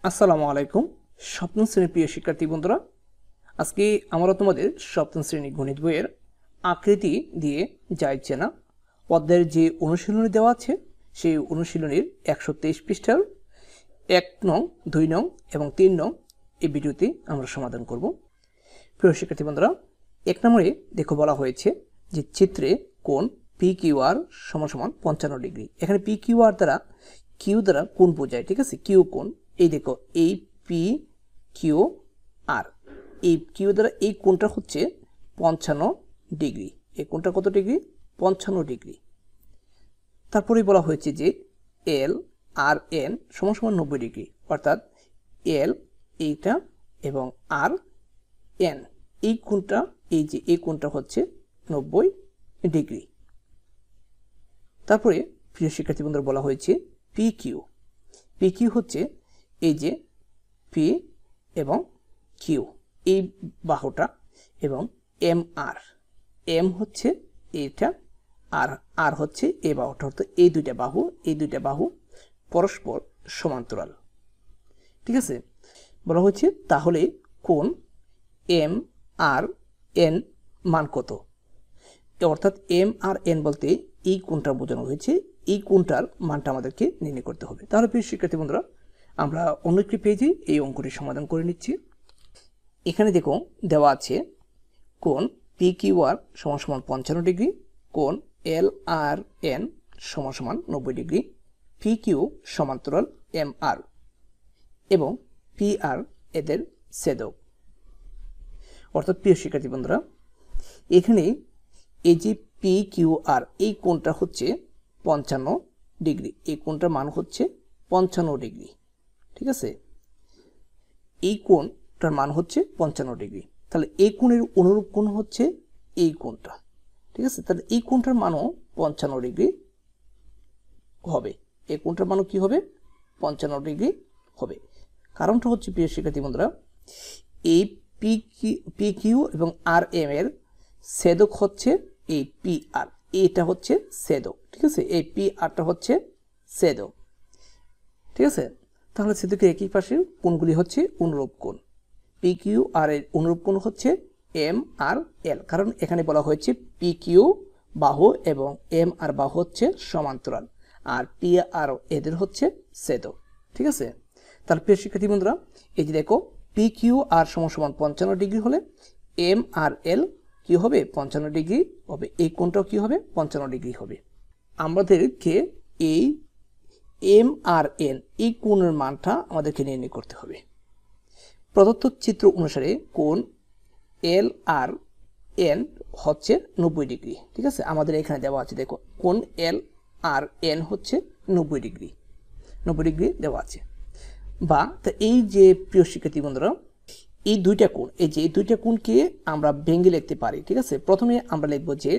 আসসালামু আলাইকুম সপ্তম শ্রেণীর প্রিয় শিক্ষার্থী বন্ধুরা, আজকে আমরা তোমাদের সপ্তম শ্রেণী গণিত বইয়ের আকৃতি দিয়ে যাই চেনা পদ্মের যে অনুশীলনী দেওয়া আছে সেই অনুশীলনীর 123 পৃষ্ঠার 1 নং 2 নং এবং 3 নং এই ভিডিওতে আমরা সমাধান করব। প্রিয় শিক্ষার্থী বন্ধুরা, 1 নম্বরে দেখো বলা হয়েছে যে চিত্রে কোণ PQR সমান 55 ডিগ্রি। এখানে PQR দ্বারা কিউ দ্বারা কোণ বোঝায়, ঠিক আছে, কিউ কোণ। এই দেখো এই PQR, এই কিউ দ্বারা এই কোণটা হচ্ছে 55 ডিগ্রি। এই কোণটা কত ডিগ্রি? 55 ডিগ্রি। তারপরে বলা হয়েছে যে LRN সমান 90 ডিগ্রি, অর্থাৎ L এইটা এবং RN এই কোণটা, এই যে এই কোণটা হচ্ছে 90 ডিগ্রি। তারপরে প্রিয় শিক্ষার্থী বন্ধুরা বলা হয়েছে PQ হচ্ছে এই যে P এবং Q এই বাহুটা, এবং M হচ্ছে এইটা, আর হচ্ছে এই বাহুটা, অর্থাৎ এই দুইটা বাহু পরস্পর সমান্তরাল। ঠিক আছে, বলা হচ্ছে তাহলে কোণ MRN মান কত? অর্থাৎ MRN বলতে এই কোণটা বোঝানো হয়েছে, এই কোণটার মানটা আমাদেরকে নির্ণয় করতে হবে। তাহলে প্রিয় শিক্ষার্থী বন্ধুরা, আমরা অন্য একটি পেজে এই অঙ্কটি সমাধান করে নিচ্ছি। এখানে দেখো দেওয়া আছে কোণ PQR সমান 55 ডিগ্রি, কোণ LRN সমান 90 ডিগ্রি, PQ সমান্তরাল MR এবং PR এদের ছেদক। অর্থাৎ প্রিয় শিক্ষার্থী বন্ধুরা, এখানে এই যে PQR এই কোণটা হচ্ছে 55 ডিগ্রি, এই কোণটার মান হচ্ছে 55 ডিগ্রি। ঠিক আছে, এই কোণটার মান হচ্ছে 55 ডিগ্রি। তাহলে এই কোণের অনুরূপ কোণ হচ্ছে এই কোণটা। ঠিক আছে, তাহলে এই কোণটার মানও 55 ডিগ্রি হবে। এই কোণটার মানও কি হবে? 55 ডিগ্রি হবে। কারণটা হচ্ছে প্রিয় শিক্ষার্থী বন্ধুরা, এই PQ এবং RM এর ছেদক হচ্ছে এই PR, এইটা হচ্ছে ছেদক। ঠিক আছে, এই PRটা হচ্ছে ছেদক। ঠিক আছে, তাহলে ছেদকের একই পাশে কোণগুলি হচ্ছে অনুরূপ কোণ। PQR এর অনুরূপ কোণ হচ্ছে MRL, কারণ এখানে বলা হয়েছে PQ বাহু এবং MR বাহু হচ্ছে সমান্তরাল, আর PR এদের হচ্ছে ছেদক। ঠিক আছে, তাহলে প্রিয় শিক্ষার্থী বন্ধুরা, এই যে দেখো PQR সমান 55 ডিগ্রি হলে MRL কি হবে? 55 ডিগ্রি হবে। এই কোণটাও কি হবে? 55 ডিগ্রি হবে। আমাদেরকে এই MRN এই কোণের মানটা আমাদেরকে নির্ণয় করতে হবে। প্রদত্ত চিত্র অনুসারে কোণ LRN হচ্ছে 90 ডিগ্রি। ঠিক আছে, আমাদের এখানে দেওয়া আছে, দেখো কোণ LRN হচ্ছে 90 ডিগ্রি দেওয়া আছে। বা তা এই যে প্রিয় শিক্ষার্থী বন্ধুরা, এই দুইটা কোণ, এই যে এই দুইটা কোণকে আমরা ভেঙে লিখতে পারি। ঠিক আছে, প্রথমে আমরা লিখবো যে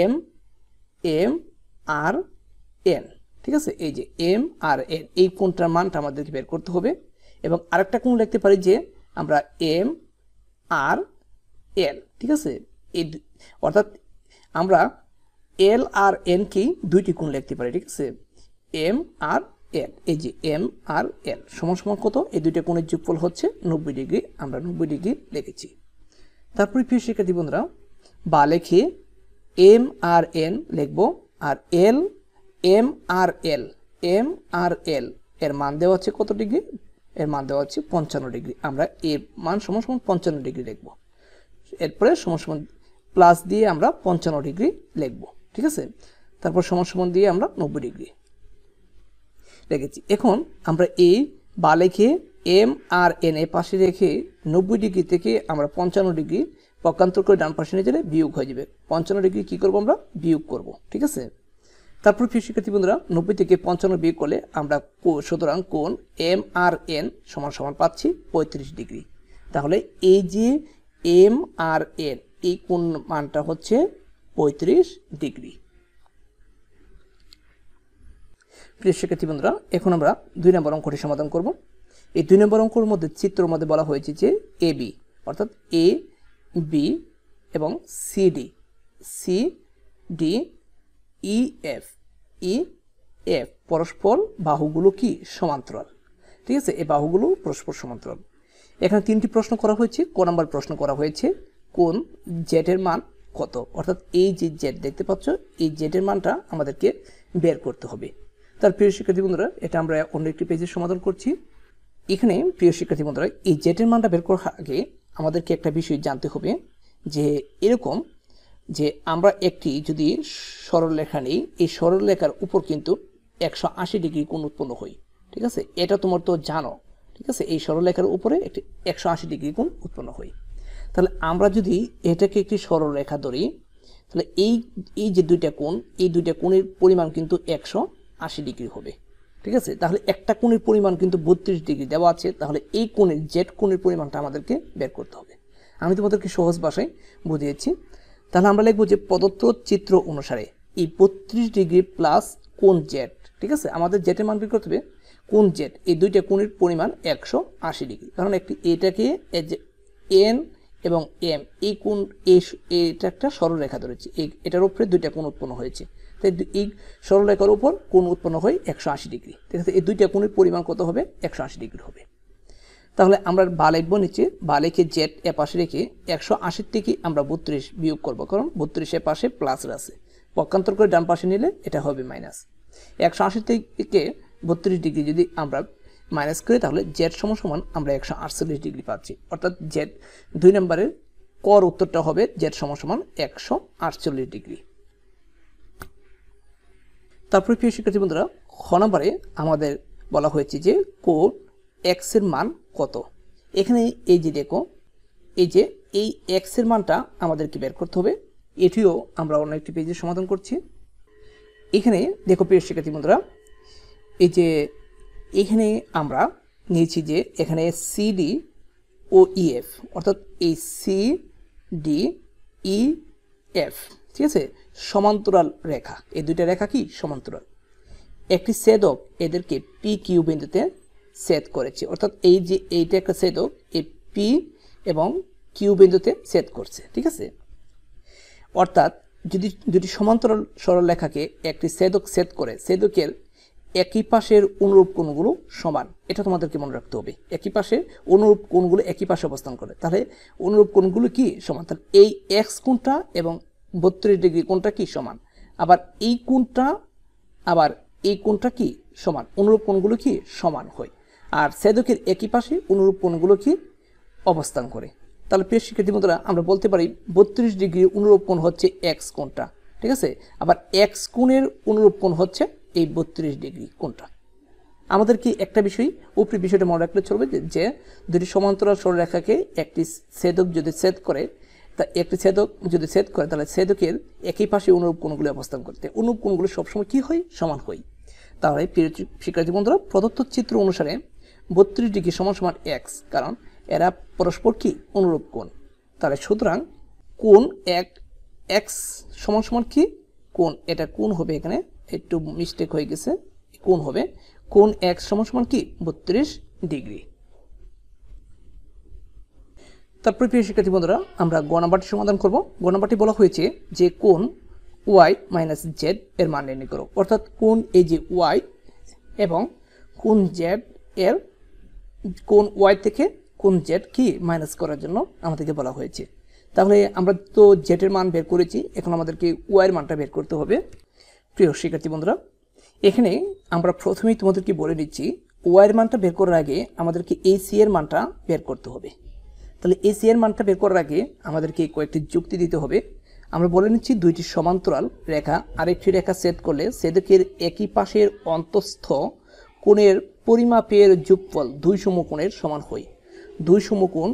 MRN। ঠিক আছে, এই যে MRN এই কোণটার মানটা আমাদেরকে বের করতে হবে। এবং আরেকটা কোণ লিখতে পারি যে আমরা MRL। ঠিক আছে, এই অর্থাৎ আমরা LRN কে দুইটি কোণ লিখতে পারি। ঠিক আছে, MRL, এই যে MRL সমান কত? এই দুইটা কোণের যোগফল হচ্ছে 90 ডিগ্রি। আমরা 90 ডিগ্রি লিখেছি। তারপরে প্রিয় শিক্ষার্থী বন্ধুরা, বা লিখে MRN লিখবো, আর MRL এর মান দেওয়া আছে কত ডিগ্রি? এর মান দেওয়া আছে 55 ডিগ্রি। আমরা এর মান সমান 55 ডিগ্রি লিখবো। এরপরে সমান প্লাস দিয়ে আমরা 55 ডিগ্রি লিখবো। ঠিক আছে, তারপর সমান দিয়ে আমরা 90 ডিগ্রি রেখেছি। এখন আমরা এই বা লিখে MRN এর পাশে রেখে 90 ডিগ্রি থেকে আমরা 55 ডিগ্রি পক্ষান্তর করে ডান পাশে নিয়ে গেলে বিয়োগ হয়ে যাবে। 55 ডিগ্রি কি করব? আমরা বিয়োগ করব। ঠিক আছে, তারপর প্রিয় শিক্ষার্থী বন্ধুরা, 90 থেকে 55 বিয়োগ করলে আমরা সুতরাং কোণ MRN সমান পাচ্ছি 35 ডিগ্রি। তাহলে এই যে MRN এই কোণ মানটা হচ্ছে 35 ডিগ্রি। প্রিয় শিক্ষার্থী বন্ধুরা, এখন আমরা 2 নম্বর অঙ্কটি সমাধান করব। এই 2 নম্বর অঙ্কের মধ্যে চিত্রের মধ্যে বলা হয়েছে যে AB, অর্থাৎ AB এবং CD EF পরস্পর বাহুগুলো কি? সমান্তরাল। ঠিক আছে, এই বাহুগুলো পরস্পর সমান্তরাল। এখানে 3টি প্রশ্ন করা হয়েছে। ক নাম্বার প্রশ্ন করা হয়েছে কোন জেডের মান কত, অর্থাৎ এই যে জেড দেখতে পাচ্ছ এই জেডের মানটা আমাদেরকে বের করতে হবে। তার প্রিয় শিক্ষার্থী বন্ধুরা, এটা আমরা অন্য একটি পেজে সমাধান করছি। এখানে প্রিয় শিক্ষার্থী বন্ধুরা, এই জেডের মানটা বের করার আগে আমাদেরকে একটা বিষয় জানতে হবে যে এরকম যে আমরা একটি যদি সরলরেখা নিই, এই সরলরেখার উপর কিন্তু 180 ডিগ্রি কোণ উৎপন্ন হয়। ঠিক আছে, এটা তোমার তো জানো। ঠিক আছে, এই সরলরেখার উপরে একটি 180 ডিগ্রি কোণ উৎপন্ন হয়। তাহলে আমরা যদি এটাকে একটি সরলরেখা ধরি, তাহলে এই যে দুইটা কোণ, এই দুইটা কোণের পরিমাণ কিন্তু 180 ডিগ্রি হবে। ঠিক আছে, তাহলে একটা কোণের পরিমাণ কিন্তু 32 ডিগ্রি দেওয়া আছে। তাহলে এই কোণের জেড কোণের পরিমাণটা আমাদেরকে বের করতে হবে। আমি তোমাদেরকে সহজ ভাষায় বুঝিয়েছি। তাহলে আমরা লিখব যে প্রদত্ত চিত্র অনুসারে এই 32 ডিগ্রি প্লাস কোণ জেড, ঠিক আছে, আমাদের জেডের মান বের করতে হবে। কোণ জেড, এই দুইটা কোণের পরিমাণ 180 ডিগ্রি, কারণ এটাকে এন এবং এম এই কোণ, এটা একটা সরলরেখা ধরেছি, এটার উপরে দুইটা কোণ উৎপন্ন হয়েছে। তাই এই সরলরেখার উপর কোণ উৎপন্ন হয় 180 ডিগ্রি। ঠিক আছে, এই দুইটা কোণের পরিমাণ কত হবে? 180 ডিগ্রি হবে। তাহলে আমরা বা লিখব নিচে, বা লিখে জেড এ পাশে রেখে 180 থেকে আমরা 32 বিয়োগ করব, কারণ 32 এর পাশে প্লাস আছে, পক্ষান্তর করে ডান পাশে নিলে এটা হবে মাইনাস। 180 থেকে 32 ডিগ্রি যদি আমরা মাইনাস করি তাহলে জেড সমান আমরা 148 ডিগ্রি পাচ্ছি, অর্থাৎ জেড 2 নম্বরের কর উত্তরটা হবে জেড সমান 148 ডিগ্রি। তারপরে প্রিয় শিক্ষার্থী বন্ধুরা, খ নম্বরে আমাদের বলা হয়েছে যে কোণ এক্স এর মান কত। এখানে এই যে দেখো, এই যে এই এক্স এর মানটা আমাদেরকে বের করতে হবে। এটিও আমরা অন্য একটি পেজে সমাধান করছি। এখানে দেখো প্রিয় শিক্ষার্থী বন্ধুরা, এই যে এখানে আমরা নিয়েছি যে এখানে সিডি ও ইএফ, অর্থাৎ এই সিডি ইএফ, ঠিক আছে, সমান্তরাল রেখা। এই দুইটা রেখা কি সমান্তরাল। একটি ছেদক এদেরকে পি কিউ বিন্দুতে ছেদ করেছে, অর্থাৎ এই যে এইটা একটা ছেদক, এই পি এবং কিউ বিন্দুতে ছেদ করছে। ঠিক আছে, অর্থাৎ যদি দুটি সমান্তরাল সরলরেখাকে একটি ছেদক ছেদ করে, ছেদকের একই পাশের অনুরূপ কোণগুলো সমান, এটা তোমাদেরকে মনে রাখতে হবে। একই পাশের অনুরূপ কোণগুলো একই পাশে অবস্থান করে, তাহলে অনুরূপ কোণগুলো কি সমান। তাহলে এই এক্স কোণটা এবং 32 ডিগ্রি কোণটা কি সমান, আবার এই কোণটা কি সমান, অনুরূপ কোণগুলো কি সমান হয়। আর ছেদকের একই পাশে অনুরূপ কোণগুলো কি অবস্থান করে। তাহলে প্রিয় শিক্ষার্থী বন্ধুরা, আমরা বলতে পারি 32 ডিগ্রি অনুরূপ কোণ হচ্ছে এক্স কোণটা। ঠিক আছে, আবার এক্স কোণের অনুরূপ কোণ হচ্ছে এই 32 ডিগ্রি কোণটা। আমাদেরকে একটা উপরি বিষয়টা মনে রাখলে চলবে যে দুটি সমান্তরাল সরলরেখাকে একটি ছেদক যদি ছেদ করে, তা একটি ছেদক যদি ছেদ করে তাহলে ছেদকের একই পাশে অনুরূপ কোণগুলো অবস্থান করতে, অনুরূপ কোণগুলো সবসময় কি হয়? সমান হয়। তাহলে প্রিয় শিক্ষার্থী বন্ধুরা, প্রদত্ত চিত্র অনুসারে 32 ডিগ্রি সমান এক্স, কারণ এরা পরস্পর কি অনুরূপ কোণ। তাহলে সুতরাং কোণ এক্স সমান কি কোণ, এটা কোণ হবে, এখানে একটু মিস্টেক হয়ে গেছে, কোণ হবে কোণ এক্স সমান কি 32 ডিগ্রি। তারপরে প্রিয় শিক্ষার্থী বন্ধুরা, আমরা গ নাম্বারটি সমাধান করব। গ নাম্বারটি বলা হয়েছে যে কোণ ওয়াই মাইনাস জেড এর মান নির্ণয় করো, অর্থাৎ কোণ এই যে ওয়াই এবং কোণ জেড এর, কোণ ওয়াই থেকে কোণ জেড কি মাইনাস করার জন্য আমাদেরকে বলা হয়েছে। তাহলে আমরা তো জেড এর মান বের করেছি, এখন আমাদেরকে ওয়াই এর মানটা বের করতে হবে। প্রিয় শিক্ষার্থী বন্ধুরা, এখানে আমরা প্রথমেই তোমাদেরকে বলে দিচ্ছি ওয়াই এর মানটা বের করার আগে আমাদেরকে এই সি এর মানটা বের করতে হবে। তাহলে এই সি এর মানটা বের করার আগে আমাদেরকে কয়েকটি যুক্তি দিতে হবে। আমরা বলে নিচ্ছি দুইটি সমান্তরাল রেখা আরেকটি রেখা ছেদ করলে ছেদকের একই পাশের অন্তঃস্থ কোণের পরিমাপের যোগফল দুই সমকোণের সমান হয়। দুই সমকোণ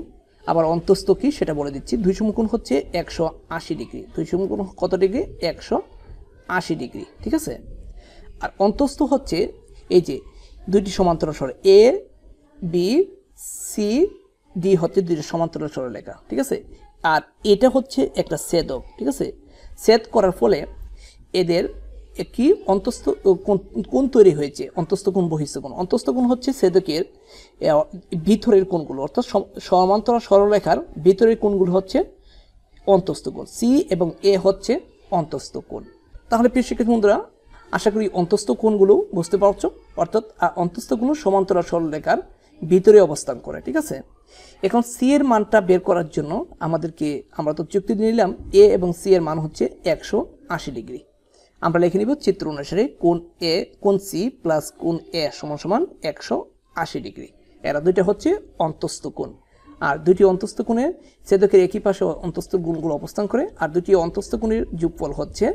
আবার অন্তঃস্থ কি সেটা বলে দিচ্ছি। দুই সমকোণ হচ্ছে 180 ডিগ্রি। দুই সমকোণ কত ডিগ্রি? 180 ডিগ্রি। ঠিক আছে, আর অন্তঃস্থ হচ্ছে এই যে দুইটি সমান্তরাল সরল এ বি সি ডি হচ্ছে দুইটি সমান্তরাল সরলরেখা। ঠিক আছে, আর এটা হচ্ছে একটা ছেদক। ঠিক আছে, ছেদ করার ফলে এদের কি অন্তঃস্থ কোণ তৈরি হয়েছে, অন্তঃস্থ কোণ বহিঃস্থ কোণ। অন্তঃস্থ কোণ হচ্ছে ছেদকের ভিতরের কোণগুলো, অর্থাৎ সমান্তরাল সরলরেখার ভিতরের কোণগুলো হচ্ছে অন্তঃস্থ কোণ। সি এবং এ হচ্ছে অন্তঃস্থ কোণ। তাহলে প্রিয় শিক্ষার্থী বন্ধুরা, আশা করি অন্তঃস্থ কোণগুলো বুঝতে পারছো। অর্থাৎ অন্তস্থ কোণ সমান্তরাল সরলরেখার ভিতরে অবস্থান করে, ঠিক আছে। এখন সি এর মানটা বের করার জন্য আমাদেরকে, আমরা তো যুক্তি নিলাম এ এবং সি এর মান হচ্ছে 180 ডিগ্রি। আমরা লিখে নিব চিত্র অনুসারে কোণ সি প্লাস কোণ এ সমান সমান 180 ডিগ্রি। এরা দুইটা হচ্ছে অন্তস্থ কোণ, আর দুইটি অন্তস্থ কোণের ছেদকের একই পাশে অন্তস্থ কোণগুলো অবস্থান করে, আর দুটি অন্তস্থ কোণের যোগফল হচ্ছে,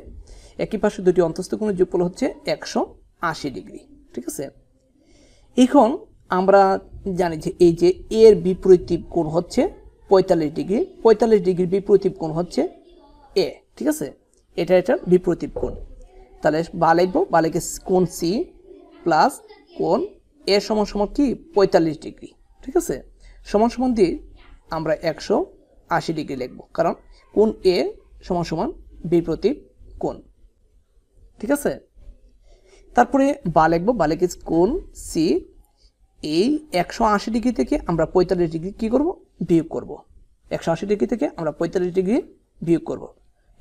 একই পাশে দুটি অন্তস্থ কোণের যোগফল হচ্ছে 180 ডিগ্রি, ঠিক আছে। এখন আমরা জানি যে এই যে এর বিপরীত কোণ হচ্ছে 45 ডিগ্রি, 45 ডিগ্রির বিপরীত কোণ হচ্ছে এ, ঠিক আছে। এটার বিপরীত কোণ, তাহলে বা লিখবো, বা লিখে কোণ সি প্লাস কোণ এ সমান সমান কি 45 ডিগ্রি, ঠিক আছে। সমান সমান দিয়ে আমরা 180 ডিগ্রি লিখবো, কারণ কোণ এ সমান সমান বিপরীত কোণ, ঠিক আছে। তারপরে বা লিখবো, বা লিখে কোণ সি, এই 180 ডিগ্রি থেকে আমরা 45 ডিগ্রি কি করব, বিয়োগ করব। 180 ডিগ্রি থেকে আমরা 45 ডিগ্রি বিয়োগ করব।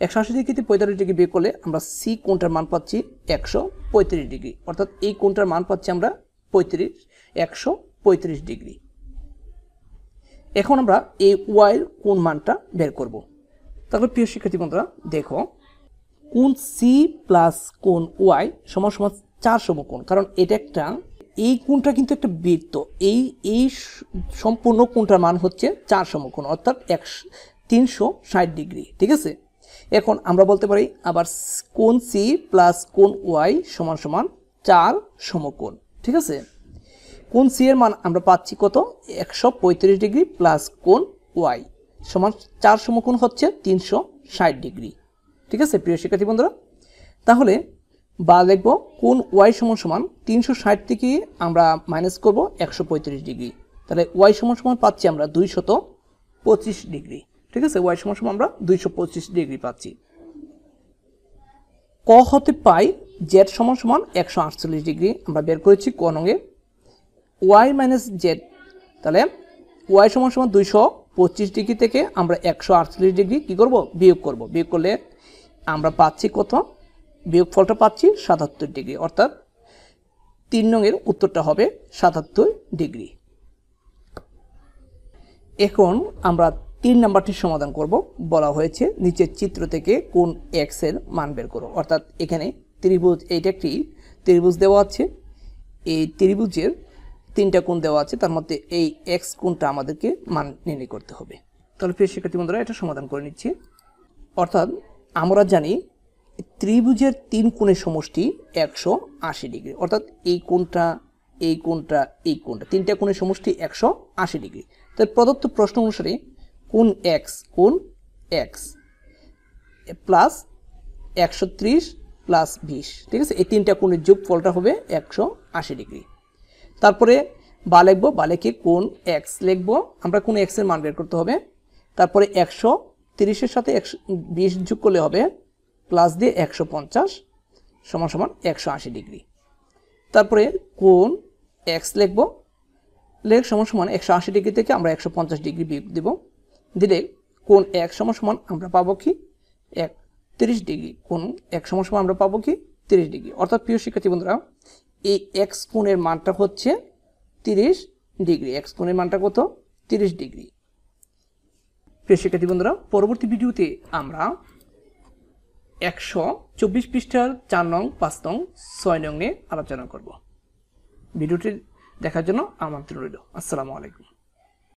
180 ডিগ্রি থেকে 45 ডিগ্রি বিয়োগ করলে আমরা সি কোণটার মান পাচ্ছি 135 ডিগ্রি, অর্থাৎ এই কোণটার মান পাচ্ছি আমরা 135 ডিগ্রি। এখন আমরা এই ওয়াইয়ের কোণ মানটা বের করব। তারপর প্রিয় শিক্ষার্থী বন্ধুরা দেখো, কোণ সি প্লাস কোণ ওয়াই সমান সমান 4 সমকোণ, কারণ এটা একটা, এই কোণটা কিন্তু একটা বৃত্ত, এই সম্পূর্ণ কোণটার মান হচ্ছে 4 সমকোণ, অর্থাৎ 360 ডিগ্রি, ঠিক আছে। এখন আমরা বলতে পারি আবার কোণ সি প্লাস কোণ ওয়াই সমান সমান 4 সমকোণ, ঠিক আছে। কোণ সি এর মান আমরা পাচ্ছি কত, 135 ডিগ্রি প্লাস কোণ ওয়াই সমান 4 সমকোণ হচ্ছে 360 ডিগ্রি, ঠিক আছে প্রিয় শিক্ষার্থী বন্ধুরা। তাহলে বা লিখবো কোণ ওয়াই সমান সমান 360 থেকে আমরা মাইনাস করব 135 ডিগ্রি, তাহলে ওয়াই সমান সমান পাচ্ছি আমরা 225 ডিগ্রি, ঠিক আছে। ওয়াই সমান সমান আমরা 225 ডিগ্রি পাচ্ছি। ক হতে পাই জেড সমান সমান 148 ডিগ্রি আমরা বের করেছি ক নঙ্গে। ওয়াই মাইনাস জেড, তাহলে ওয়াই সমান সমান 225 ডিগ্রি থেকে আমরা 148 ডিগ্রি কি করব, বিয়োগ করব। বিয়োগ করলে আমরা পাচ্ছি কত, বিয়োগফলটা পাচ্ছি 77 ডিগ্রি, অর্থাৎ 3 নংয়ের উত্তরটা হবে 77 ডিগ্রি। এখন আমরা 3 নাম্বারটির সমাধান করব। বলা হয়েছে নিচের চিত্র থেকে কোণ এক্স এর মান বের করো, অর্থাৎ এখানে ত্রিভুজ, এইটা একটি ত্রিভুজ দেওয়া আছে, এই ত্রিভুজের 3টা কোণ দেওয়া আছে, তার মধ্যে এই এক্স কোণটা আমাদেরকে মান নির্ণয় করতে হবে। তাহলে প্রিয় শিক্ষার্থী বন্ধুরা এটা সমাধান করে নিচ্ছি। অর্থাৎ আমরা জানি ত্রিভুজের 3 কোণের সমষ্টি 180 ডিগ্রি, অর্থাৎ এই কোণটা, এই কোণটা, এই কোণটা, 3টা কোণের সমষ্টি 180 ডিগ্রি। তাই প্রদত্ত প্রশ্ন অনুসারে কোণ এক্স প্লাস 130 প্লাস 20, ঠিক আছে, এই 3টা কোণের যোগফলটা হবে 180 ডিগ্রি। তারপরে বা লিখবো, বা লিখে কোণ এক্স লিখবো, আমরা কোণ এক্স এর মান বের করতে হবে। তারপরে 130 সাথে 20 যোগ করলে হবে প্লাস দিয়ে 150 সমান সমান 180 ডিগ্রি। তারপরে কোণ এক্স লিখবো, লেখ সমান সমান 180 ডিগ্রি থেকে আমরা 150 ডিগ্রি বিয়োগ দেব, দিলে কোণ এক্স সমান সমান আমরা পাবো কি 30 ডিগ্রি। কোণ এক্স সমান সমান আমরা পাবো কি 30 ডিগ্রি। অর্থাৎ প্রিয় শিক্ষার্থী বন্ধুরা এই এক্স কোণের মানটা হচ্ছে 30 ডিগ্রি, এক্স কোণের মানটা কত 30 ডিগ্রি। প্রিয় শিক্ষার্থী বন্ধুরা পরবর্তী ভিডিওতে আমরা 124 পৃষ্ঠার 4 নং, 5 নং, 6 নং নিয়ে আলোচনা করব। ভিডিওটি দেখার জন্য আমন্ত্রণ রইল। আসসালামু আলাইকুম।